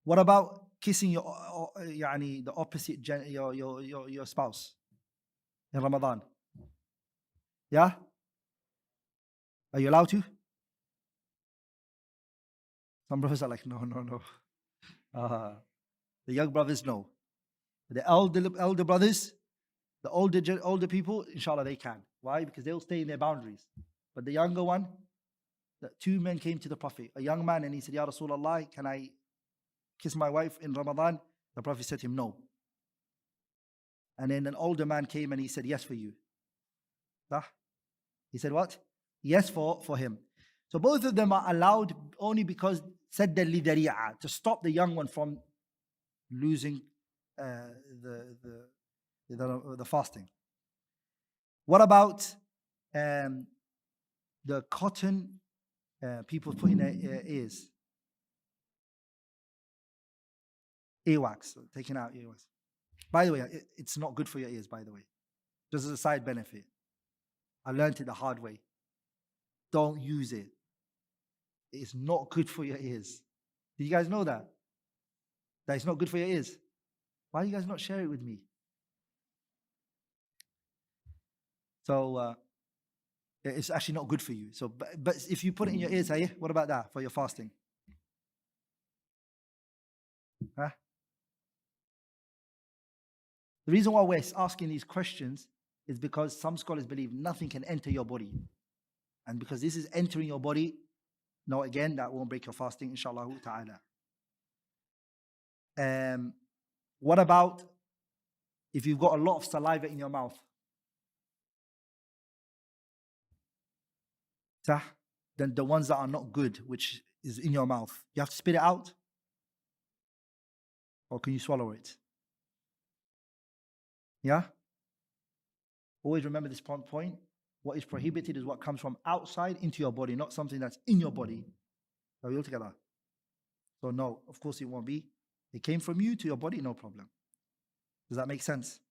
What about kissing the opposite your spouse in Ramadan? Yeah? Are you allowed to? Some brothers are like, no. The young brothers, no. The elder brothers, the older people, inshallah, they can. Why? Because they'll stay in their boundaries. But the younger one, the two men came to the Prophet, a young man, and he said, Ya Rasulullah, can I kiss my wife in Ramadan? The Prophet said to him, no. And then an older man came and he said, yes for you. He said what? Yes for him. So both of them are allowed only because said the lidari'a, to stop the young one from losing the fasting. What about the cotton people put in their ears? Earwax, taking out earwax. By the way, it's not good for your ears, by the way. Just as a side benefit. I learned it the hard way. Don't use it. It's not good for your ears. Do you guys know that? That it's not good for your ears? Why do you guys not share it with me? So it's actually not good for you. So, but if you put it in your ears, what about that for your fasting? Huh? The reason why we're asking these questions is because some scholars believe nothing can enter your body. And because this is entering your body, no, again, that won't break your fasting, inshallah ta'ala. What about if you've got a lot of saliva in your mouth? Then the ones that are not good, which is in your mouth, you have to spit it out? Or can you swallow it? Yeah? Always remember this point. What is prohibited is what comes from outside into your body, not something that's in your body. Are we all together? So no, of course it won't be. It came from you to your body, no problem. Does that make sense?